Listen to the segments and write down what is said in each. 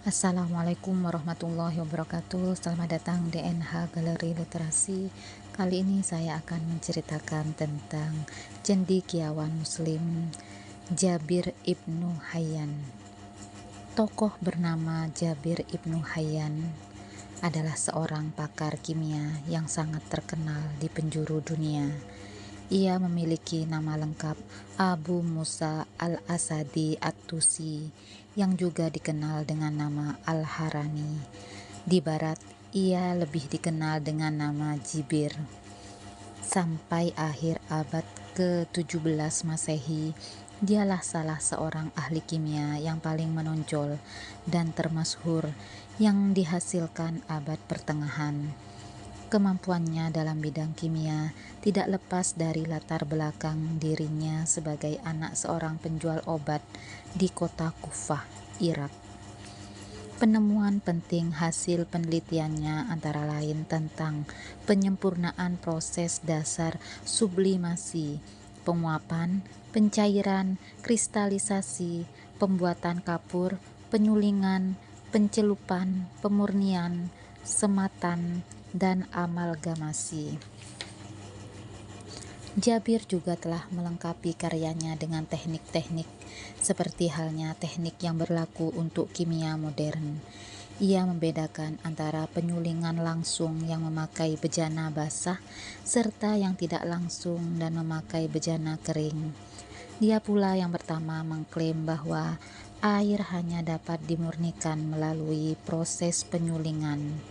Assalamualaikum warahmatullahi wabarakatuh. Selamat datang di NH Galeri Literasi. Kali ini saya akan menceritakan tentang cendekiawan Muslim Jabir Ibnu Hayyan. Tokoh bernama Jabir Ibnu Hayyan adalah seorang pakar kimia yang sangat terkenal di penjuru dunia. Ia memiliki nama lengkap Abu Musa Al-Asadi At-Tusi yang juga dikenal dengan nama Al-Harani. Di barat, ia lebih dikenal dengan nama Jibir. Sampai akhir abad ke-17 Masehi, dialah salah seorang ahli kimia yang paling menonjol dan termasyhur yang dihasilkan abad pertengahan. Kemampuannya dalam bidang kimia tidak lepas dari latar belakang dirinya sebagai anak seorang penjual obat di kota Kufah, Irak. Penemuan penting hasil penelitiannya antara lain tentang penyempurnaan proses dasar sublimasi, penguapan, pencairan, kristalisasi, pembuatan kapur, penyulingan, pencelupan, pemurnian, sematan, dan amalgamasi. Jabir juga telah melengkapi karyanya dengan teknik-teknik seperti halnya teknik yang berlaku untuk kimia modern. Ia membedakan antara penyulingan langsung yang memakai bejana basah serta yang tidak langsung dan memakai bejana kering. Dia pula yang pertama mengklaim bahwa air hanya dapat dimurnikan melalui proses penyulingan.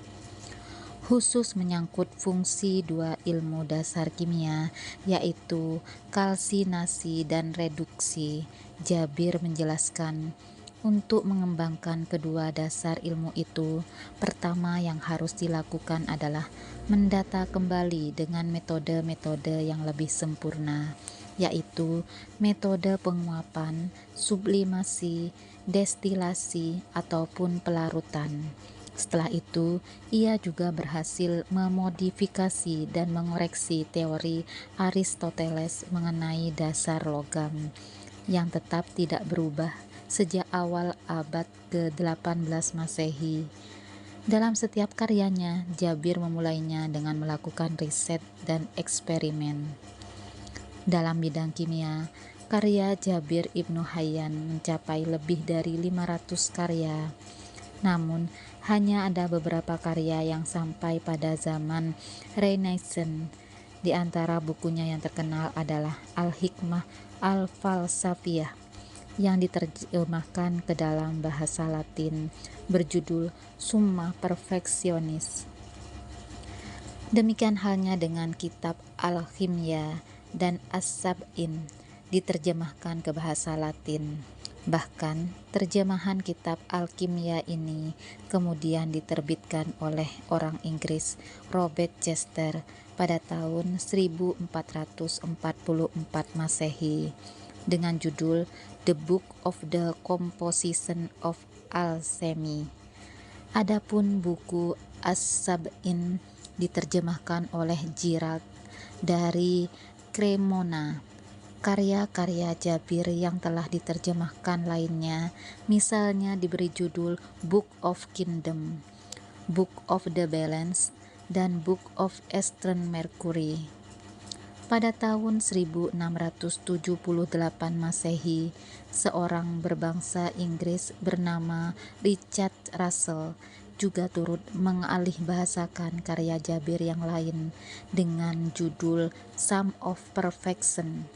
Khusus menyangkut fungsi dua ilmu dasar kimia, yaitu kalsinasi dan reduksi, Jabir menjelaskan, untuk mengembangkan kedua dasar ilmu itu, pertama yang harus dilakukan adalah mendata kembali dengan metode-metode yang lebih sempurna, yaitu metode penguapan, sublimasi, destilasi, ataupun pelarutan. Setelah itu, ia juga berhasil memodifikasi dan mengoreksi teori Aristoteles mengenai dasar logam, yang tetap tidak berubah sejak awal abad ke-18 Masehi. Dalam setiap karyanya, Jabir memulainya dengan melakukan riset dan eksperimen. Dalam bidang kimia, karya Jabir Ibnu Hayyan mencapai lebih dari 500 karya. Namun, hanya ada beberapa karya yang sampai pada zaman Renaissance. Di antara bukunya yang terkenal adalah Al-Hikmah Al-Falsafiyah yang diterjemahkan ke dalam bahasa Latin berjudul Summa Perfectionis. Demikian halnya dengan kitab Al-Khimya dan As-Sab'in diterjemahkan ke bahasa Latin. Bahkan, terjemahan kitab Al-Kimya ini kemudian diterbitkan oleh orang Inggris Robert Chester pada tahun 1444 Masehi dengan judul The Book of the Composition of Alchemy. Adapun buku As-Sab'in diterjemahkan oleh Girald dari Cremona. Karya-karya Jabir yang telah diterjemahkan lainnya misalnya diberi judul Book of Kingdom, Book of the Balance, dan Book of Eastern Mercury. Pada tahun 1678 Masehi, seorang berbangsa Inggris bernama Richard Russell juga turut mengalihbahasakan karya Jabir yang lain dengan judul Sum of Perfection.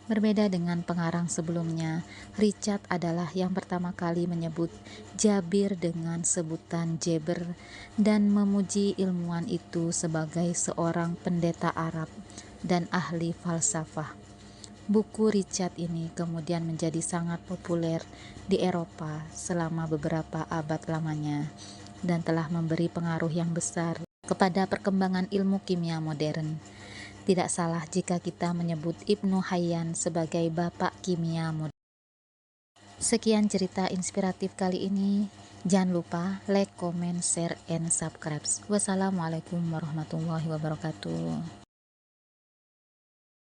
Berbeda dengan pengarang sebelumnya, Richard adalah yang pertama kali menyebut Jabir dengan sebutan Jeber dan memuji ilmuwan itu sebagai seorang pendeta Arab dan ahli falsafah. Buku Richard ini kemudian menjadi sangat populer di Eropa selama beberapa abad lamanya dan telah memberi pengaruh yang besar kepada perkembangan ilmu kimia modern. Tidak salah jika kita menyebut Ibnu Hayyan sebagai bapak kimia modern. Sekian cerita inspiratif kali ini. Jangan lupa like, comment, share, and subscribe. Wassalamualaikum warahmatullahi wabarakatuh.